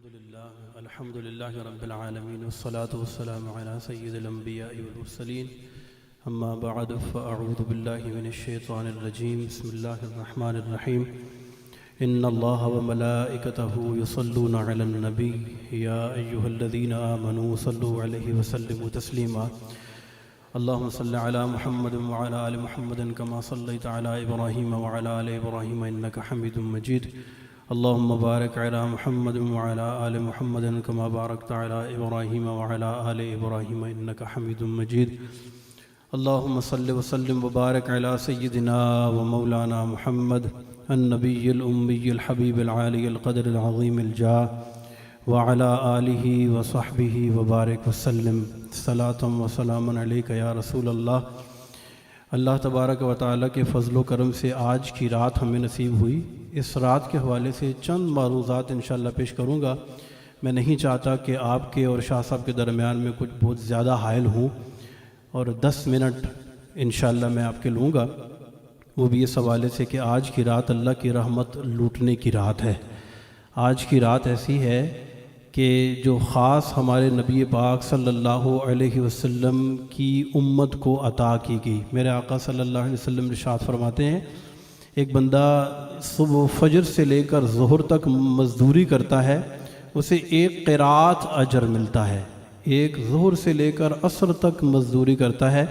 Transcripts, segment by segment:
الحمد لله رب العالمين والصلاة والسلام على سيد الأنبياء والمرسلين أما بعد فأعوذ بالله من الشيطان الرجيم بسم الله الرحمن الرحيم إن الله وملائكته يصلون على النبي يا أيها الذين آمنوا صلوا عليه وسلموا تسليما اللهم صل على محمد وعلى آل محمد كما صليت على إبراهيم وعلى آل إبراهيم إنك حميد مجيد اللهم بارك على محمد وعلى آل محمد كما باركت على إبراهيم وعلى آل إبراهيم إنك حميد مجيد اللهم صل وسلم وبارك على سيدنا ومولانا محمد النبي الأمي الحبيب العالي القدر العظيم الجاه وعلى آله وصحبه وبارك وسلم صلاة وسلام عليك يا رسول الله۔ اللہ تبارک و تعالیٰ کے فضل و کرم سے آج کی رات ہمیں نصیب ہوئی۔ اس رات کے حوالے سے چند معروضات انشاءاللہ پیش کروں گا۔ میں نہیں چاہتا کہ آپ کے اور شاہ صاحب کے درمیان میں کچھ بہت زیادہ حائل ہوں، اور 10 منٹ انشاءاللہ میں آپ کے لوں گا، وہ بھی اس حوالے سے کہ آج کی رات اللہ کی رحمت لوٹنے کی رات ہے۔ آج کی رات ایسی ہے کہ جو خاص ہمارے نبی پاک صلی اللہ علیہ وسلم کی امت کو عطا کی گئی۔ میرے آقا صلی اللہ علیہ وسلم ارشاد فرماتے ہیں، ایک بندہ صبح فجر سے لے کر ظہر تک مزدوری کرتا ہے، اسے 1 قرات اجر ملتا ہے۔ ایک ظہر سے لے کر عصر تک مزدوری کرتا ہے،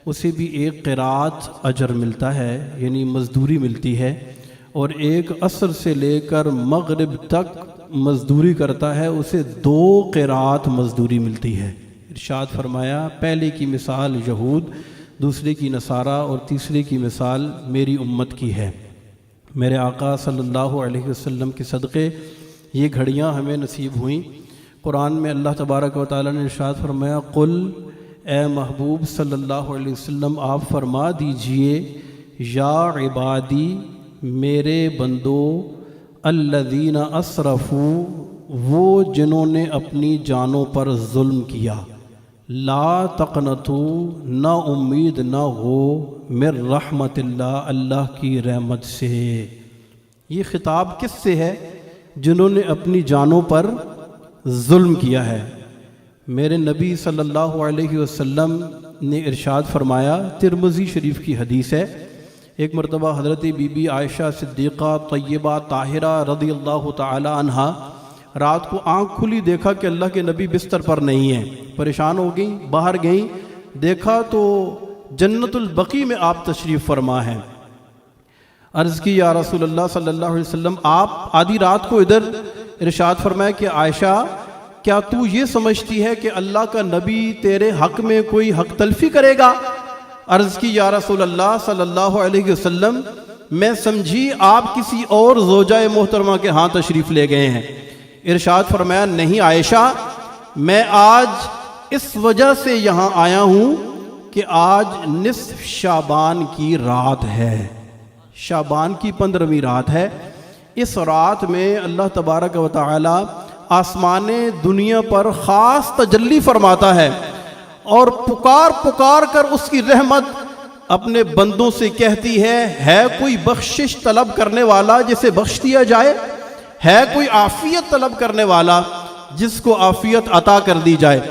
اسے بھی 1 قرات اجر ملتا ہے، یعنی مزدوری ملتی ہے۔ اور ایک عصر سے لے کر مغرب تک مزدوری کرتا ہے، اسے 2 قرات مزدوری ملتی ہے۔ ارشاد فرمایا، پہلے کی مثال یہود، دوسرے کی نصارہ، اور تیسرے کی مثال میری امت کی ہے۔ میرے آقا صلی اللہ علیہ وسلم کے صدقے یہ گھڑیاں ہمیں نصیب ہوئیں۔ قرآن میں اللہ تبارک و تعالیٰ نے ارشاد فرمایا، قل، اے محبوب صلی اللہ علیہ وسلم آپ فرما دیجئے، یا عبادی، میرے بندو، الذین اسرفوا، وہ جنہوں نے اپنی جانوں پر ظلم کیا، لا تقنطوا، نہ امید نہ ہو، من رحمت اللہ، اللہ کی رحمت سے۔ یہ خطاب کس سے ہے؟ جنہوں نے اپنی جانوں پر ظلم کیا ہے۔ میرے نبی صلی اللہ علیہ وسلم نے ارشاد فرمایا، ترمذی شریف کی حدیث ہے، ایک مرتبہ حضرت بی بی عائشہ صدیقہ طیبہ طاہرہ رضی اللہ تعالی عنہا رات کو آنکھ کھلی، دیکھا کہ اللہ کے نبی بستر پر نہیں ہیں، پریشان ہو گئیں، باہر گئیں، دیکھا تو جنت البقیع میں آپ تشریف فرما ہیں۔ عرض کی، یا رسول اللہ صلی اللہ علیہ وسلم، آپ آدھی رات کو ادھر؟ ارشاد فرمایا کہ عائشہ، کیا تو یہ سمجھتی ہے کہ اللہ کا نبی تیرے حق میں کوئی حق تلفی کرے گا؟ عرض کی، یا رسول اللہ صلی اللہ علیہ وسلم، میں سمجھی آپ کسی اور زوجہ محترمہ کے ہاں تشریف لے گئے ہیں۔ ارشاد فرمایا، نہیں عائشہ، میں آج اس وجہ سے یہاں آیا ہوں کہ آج نصف شعبان کی رات ہے، شعبان کی 15ویں رات ہے۔ اس رات میں اللہ تبارک و تعالی آسمان دنیا پر خاص تجلی فرماتا ہے، اور پکار پکار کر اس کی رحمت اپنے بندوں سے کہتی ہے کوئی بخشش طلب کرنے والا جسے بخش دیا جائے؟ ہے کوئی عافیت طلب کرنے والا جس کو عافیت عطا کر دی جائے؟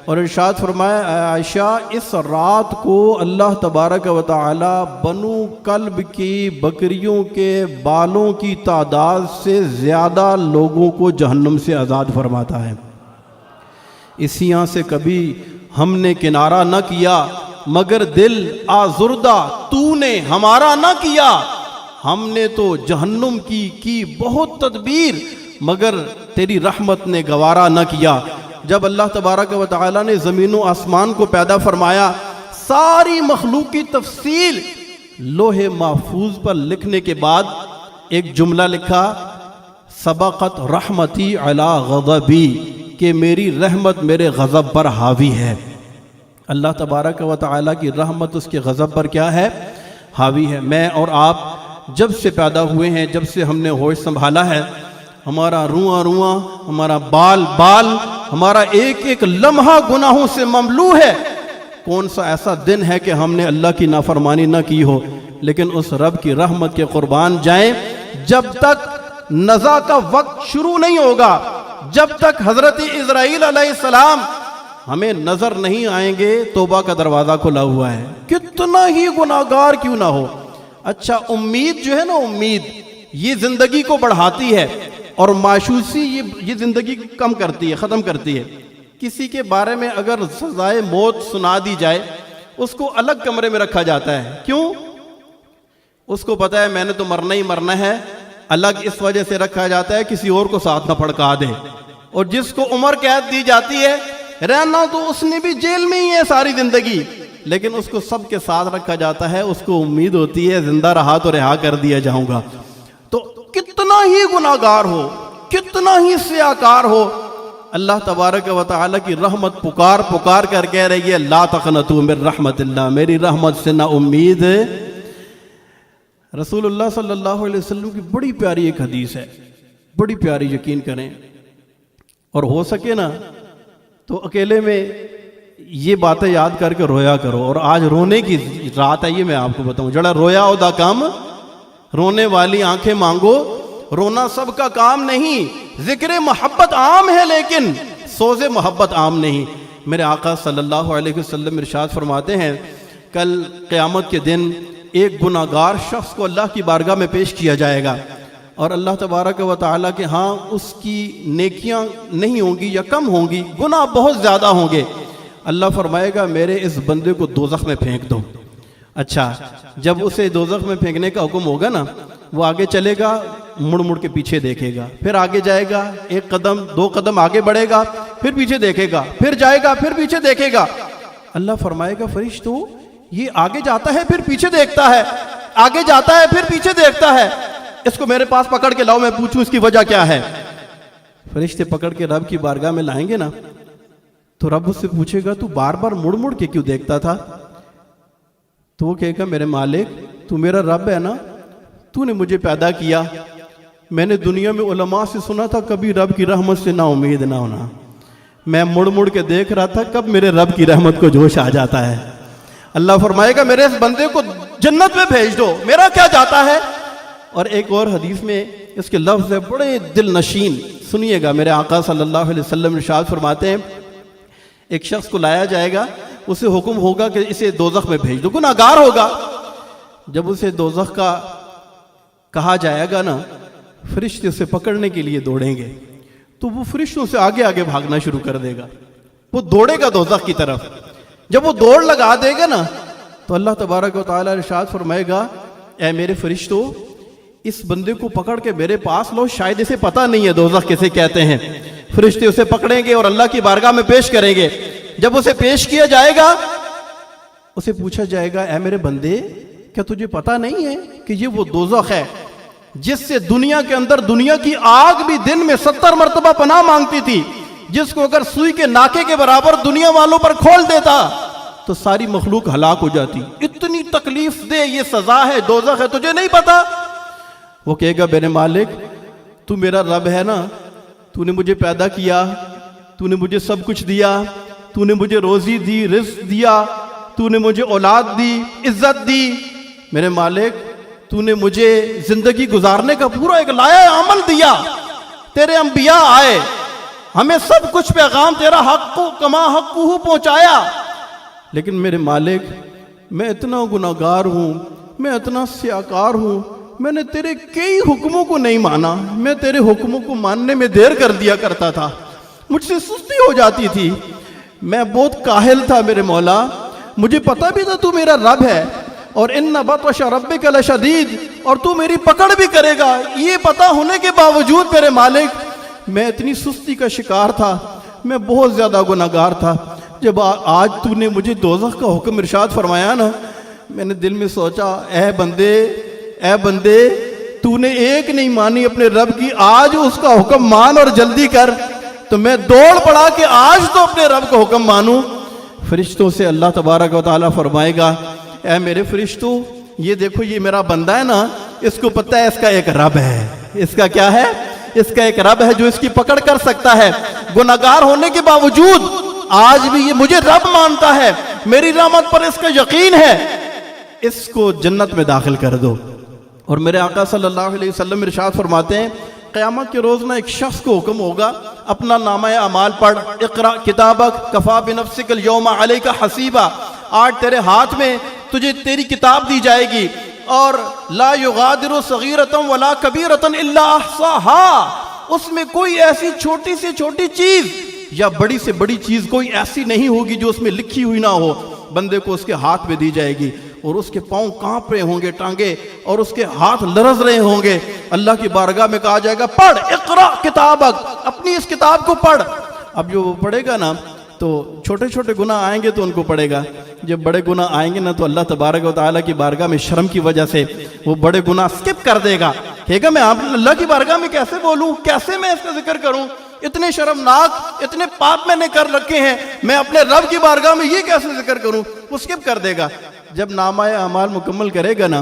اور ارشاد فرمایا، عائشہ، اس رات کو اللہ تبارک و تعالی بنو کلب کی بکریوں کے بالوں کی تعداد سے زیادہ لوگوں کو جہنم سے آزاد فرماتا ہے۔ اسی یہاں سے کبھی ہم نے کنارہ نہ کیا، مگر دل آزردہ تو نے ہمارا نہ کیا۔ ہم نے تو جہنم کی بہت تدبیر، مگر تیری رحمت نے گوارا نہ کیا۔ جب اللہ تبارک و تعالیٰ نے زمین و آسمان کو پیدا فرمایا، ساری مخلوق کی تفصیل لوح محفوظ پر لکھنے کے بعد ایک جملہ لکھا، سبقت رحمتی علی غضبی، کہ میری رحمت میرے غضب پر حاوی ہے۔ اللہ تبارک و تعالیٰ کی رحمت اس کے غضب پر کیا ہے؟ حاوی ہے۔ میں اور آپ جب سے پیدا ہوئے ہیں، جب سے ہم نے ہوش سنبھالا ہے، ہمارا رواں رواں، ہمارا بال بال، ہمارا ایک ایک لمحہ گناہوں سے مملو ہے۔ کون سا ایسا دن ہے کہ ہم نے اللہ کی نافرمانی نہ کی ہو؟ لیکن اس رب کی رحمت کے قربان جائیں، جب تک نزا کا وقت شروع نہیں ہوگا، جب تک حضرت اسرائیل علیہ السلام ہمیں نظر نہیں آئیں گے توبہ کا دروازہ کھلا ہوا ہے، کتنا ہی گناہگار کیوں نہ ہو۔ اچھا امید جو ہے نا، امید یہ زندگی کو بڑھاتی ہے، اور مایوسی یہ زندگی کم کرتی ہے، ختم کرتی ہے۔ کسی کے بارے میں اگر سزائے موت سنا دی جائے، اس کو الگ کمرے میں رکھا جاتا ہے، کیوں؟ اس کو پتا ہے میں نے تو مرنا ہی مرنا ہے، الگ اس وجہ سے رکھا جاتا ہے کسی اور کو ساتھ نہ پھڑکا دے۔ اور جس کو عمر قید دی جاتی ہے، رہنا تو اس نے بھی جیل میں ہی ہے ساری زندگی، لیکن اس کو سب کے ساتھ رکھا جاتا ہے، اس کو امید ہوتی ہے زندہ رہا تو رہا کر دیا جاؤں گا۔ تو کتنا ہی گناہگار ہو، کتنا ہی سیاکار ہو، اللہ تبارک و تعالیٰ کی رحمت پکار پکار کر کہہ رہی ہے لا تقنطوا من رحمت اللہ، میری رحمت سے نہ امید۔ رسول اللہ صلی اللہ علیہ وسلم کی بڑی پیاری ایک حدیث ہے، بڑی پیاری، یقین کریں، اور ہو سکے نا تو اکیلے میں یہ باتیں یاد کر کے رویا کرو۔ اور آج رونے کی رات ہے، یہ میں آپ کو بتاؤں، جڑا رویا ہو دا کام، رونے والی آنکھیں مانگو، رونا سب کا کام نہیں۔ ذکر محبت عام ہے لیکن سوز محبت عام نہیں۔ میرے آقا صلی اللہ علیہ وسلم ارشاد فرماتے ہیں کل قیامت کے دن ایک گناہگار شخص کو اللہ کی بارگاہ میں پیش کیا جائے گا، اور اللہ تبارک و تعالیٰ کے ہاں اس کی نیکیاں نہیں ہوں گی یا کم ہوں گی، گناہ بہت زیادہ ہوں گے۔ اللہ فرمائے گا میرے اس بندے کو دوزخ میں پھینک دو۔ اچھا جب اسے دوزخ میں پھینکنے کا حکم ہوگا نا، وہ آگے چلے گا، مڑ مڑ کے پیچھے دیکھے گا، پھر آگے جائے گا، ایک قدم دو قدم آگے بڑھے گا، پھر پیچھے دیکھے گا، پھر جائے گا، پھر پیچھے دیکھے گا۔ اللہ فرمائے گا فرشتو یہ آگے جاتا ہے پھر پیچھے دیکھتا ہے، آگے جاتا ہے پھر پیچھے دیکھتا ہے، اس کو میرے پاس پکڑ کے لاؤ، میں پوچھوں اس کی وجہ کیا ہے۔ فرشتے پکڑ کے رب کی بارگاہ میں لائیں گے نا، تو رب اس سے پوچھے گا تو بار بار مڑ مڑ کے کیوں دیکھتا تھا؟ تو وہ کہے گا میرے مالک تو میرا رب ہے نا، تو نے مجھے پیدا کیا، میں نے دنیا میں علماء سے سنا تھا کبھی رب کی رحمت سے نا امید نہ ہونا، میں مڑ مڑ کے دیکھ رہا تھا کب میرے رب کی رحمت کو جوش آ جاتا ہے۔ اللہ فرمائے گا میرے اس بندے کو جنت میں بھیج دو، میرا کیا جاتا ہے۔ اور ایک اور حدیث میں اس کے لفظ ہے بڑے دل نشین، سنیے گا، میرے آقا صلی اللہ علیہ وسلم ارشاد فرماتے ہیں ایک شخص کو لایا جائے گا، اسے حکم ہوگا کہ اسے دوزخ میں بھیج دو، گناہگار ہوگا۔ جب اسے دوزخ کا کہا جائے گا نا، فرشتے اسے پکڑنے کے لیے دوڑیں گے، تو وہ فرشتوں سے آگے آگے بھاگنا شروع کر دے گا، وہ دوڑے گا دوزخ کی طرف۔ جب وہ دوڑ لگا دے گا نا، تو اللہ تبارک و تعالیٰ ارشاد فرمائے گا اے میرے فرشتوں اس بندے کو پکڑ کے میرے پاس لو، شاید اسے پتہ نہیں ہے دوزخ کسے کہتے ہیں۔ فرشتے اسے پکڑیں گے اور اللہ کی بارگاہ میں پیش کریں گے۔ جب اسے پیش کیا جائے گا، اسے پوچھا جائے گا اے میرے بندے کیا تجھے پتہ نہیں ہے کہ یہ وہ دوزخ ہے جس سے دنیا کے اندر دنیا کی آگ بھی دن میں 70 مرتبہ پناہ مانگتی تھی، جس کو اگر سوئی کے ناکے کے برابر دنیا والوں پر کھول دیتا تو ساری مخلوق ہلاک ہو جاتی، اتنی تکلیف دے یہ سزا ہے، دوزخ ہے، تجھے نہیں پتا؟ وہ کہے گا میرے مالک تو میرا رب ہے نا، تو نے مجھے پیدا کیا، تو نے مجھے سب کچھ دیا، تو نے مجھے روزی دی، رزق دیا، تو نے مجھے اولاد دی، عزت دی، میرے مالک تو نے مجھے زندگی گزارنے کا پورا ایک لایا عمل دیا، تیرے انبیاء آئے، ہمیں سب کچھ پیغام تیرا حق کما حقہ پہنچایا، لیکن میرے مالک میں اتنا گناہگار ہوں، میں اتنا سیاکار ہوں، میں نے تیرے کئی حکموں کو نہیں مانا، میں تیرے حکموں کو ماننے میں دیر کر دیا کرتا تھا، مجھ سے سستی ہو جاتی تھی، میں بہت کاہل تھا میرے مولا، مجھے پتہ بھی تھا تو میرا رب ہے، اور ان بطش ربک لشدید، اور تو میری پکڑ بھی کرے گا، یہ پتہ ہونے کے باوجود میرے مالک میں اتنی سستی کا شکار تھا، میں بہت زیادہ گناہگار تھا۔ جب آج تو نے مجھے دوزخ کا حکم ارشاد فرمایا نا، میں نے دل میں سوچا اے بندے تو نے ایک نہیں مانی اپنے رب کی، آج اس کا حکم مان اور جلدی کر، تو میں دوڑ پڑا کہ آج تو اپنے رب کا حکم مانوں۔ فرشتوں سے اللہ تبارک و تعالیٰ فرمائے گا اے میرے فرشتوں یہ دیکھو یہ میرا بندہ ہے نا، اس کو پتہ ہے اس کا ایک رب ہے، اس کا کیا ہے؟ اس کا ایک رب ہے جو اس کی پکڑ کر سکتا ہے، گناہگار ہونے کے باوجود آج بھی یہ مجھے رب مانتا ہے، میری رحمت پر اس کا یقین ہے، اس کو جنت میں داخل کر دو۔ اور میرے آقا صلی اللہ علیہ وسلم ارشاد فرماتے ہیں قیامت کے روز نہ ایک شخص کو حکم ہوگا اپنا نامہ اعمال پڑھ، اقرا کتابک کفا بنفسک الیوم علیک حسیبا، آج تیرے ہاتھ میں تجھے تیری کتاب دی جائے گی، اور لا یغادر صغیرۃ ولا کبیرۃ الا احصاها، اس میں کوئی ایسی چھوٹی سے چھوٹی چیز یا بڑی سے بڑی چیز کوئی ایسی نہیں ہوگی جو اس میں لکھی ہوئی نہ ہو، بندے کو اس کے ہاتھ میں دی جائے گی، اور اس کے پاؤں کانپ رہے ہوں گے ٹانگے، اور اس کے ہاتھ لرز رہے ہوں گے، اللہ کی بارگاہ میں کہا جائے گا پڑھ اقرا کتابک، اپنی اس کتاب کو پڑھ۔ اب جو وہ پڑھے گا نا تو چھوٹے چھوٹے گناہ آئیں گے تو ان کو پڑھے گا، جب بڑے گناہ آئیں گے نا تو اللہ تبارک و تعالیٰ کی بارگاہ میں شرم کی وجہ سے وہ بڑے گناہ سکپ کر دے گا، کہے گا میں اللہ کی بارگاہ میں کیسے بولوں، کیسے میں اس کا ذکر کروں، اتنے شرمناک اتنے پاپ میں نے کر رکھے ہیں، میں اپنے رب کی بارگاہ میں یہ کیسے ذکر کروں، وہ سکپ کر دے گا۔ جب نامہ اعمال مکمل کرے گا نا،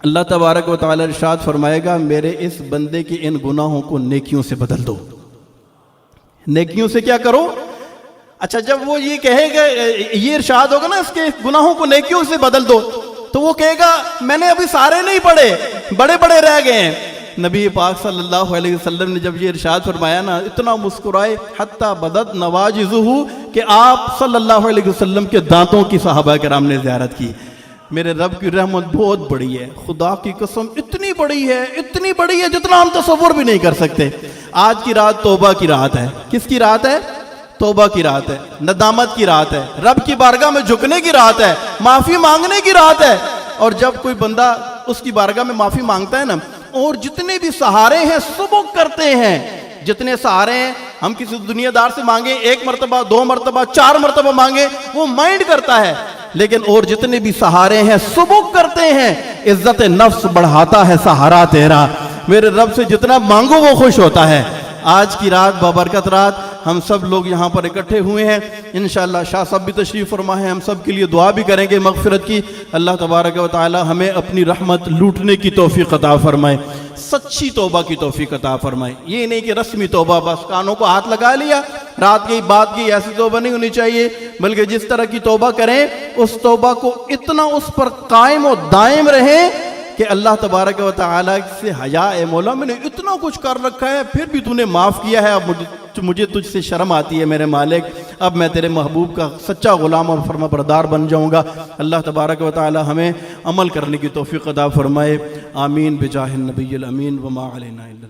اللہ تبارک و تعالیٰ ارشاد فرمائے گا میرے اس بندے کے ان گناہوں کو نیکیوں سے بدل دو۔ نیکیوں سے کیا کرو؟ اچھا جب وہ یہ کہے گا، یہ ارشاد ہوگا نا اس کے گناہوں کو نیکیوں سے بدل دو، تو وہ کہے گا میں نے ابھی سارے نہیں پڑھے، بڑے بڑے رہ گئے ہیں۔ نبی پاک صلی اللہ علیہ وسلم نے جب یہ ارشاد فرمایا نا، اتنا مسکرائے حتی بدت نواجذہ، کہ آپ صلی اللہ علیہ وسلم کے دانتوں کی صحابہ کرام نے زیارت کی۔ میرے رب کی رحمت بہت بڑی ہے، خدا کی قسم اتنی بڑی ہے، اتنی بڑی ہے جتنا ہم تصور بھی نہیں کر سکتے۔ آج کی رات توبہ کی رات ہے۔ کس کی رات ہے؟ توبہ کی رات ہے، ندامت کی رات ہے، رب کی بارگاہ میں جھکنے کی رات ہے، معافی مانگنے کی رات ہے۔ اور جب کوئی بندہ اس کی بارگاہ میں معافی مانگتا ہے نا، اور جتنے بھی سہارے ہیں سبک کرتے ہیں، جتنے سہارے ہیں ہم کسی دنیا دار سے مانگیں، 1 مرتبہ 2 مرتبہ 4 مرتبہ مانگیں وہ مائنڈ کرتا ہے، لیکن اور جتنے بھی سہارے ہیں سبک کرتے ہیں، عزت نفس بڑھاتا ہے سہارا تیرا، میرے رب سے جتنا مانگو وہ خوش ہوتا ہے۔ آج کی رات بابرکت رات، ہم سب لوگ یہاں پر اکٹھے ہوئے ہیں، انشاءاللہ شاہ صاحب بھی تشریف فرما ہے، ہم سب کے لیے دعا بھی کریں گے مغفرت کی۔ اللہ تبارک و تعالی ہمیں اپنی رحمت لوٹنے کی توفیق عطا فرمائے، سچی توبہ کی توفیق عطا فرمائے، یہ نہیں کہ رسمی توبہ بس کانوں کو ہاتھ لگا لیا رات کی بات کی، ایسی توبہ نہیں ہونی چاہیے، بلکہ جس طرح کی توبہ کریں اس توبہ کو اتنا اس پر قائم و دائم رہیں کہ اللہ تبارک و تعالیٰ سے حیا، اے مولا میں نے اتنا کچھ کر رکھا ہے پھر بھی تو نے معاف کیا ہے، اب مجھے تجھ سے شرم آتی ہے میرے مالک، اب میں تیرے محبوب کا سچا غلام اور فرما بردار بن جاؤں گا۔ اللہ تبارک و تعالیٰ ہمیں عمل کرنے کی توفیق عطا فرمائے، آمین بجاہ النبی الامین وما علینا الا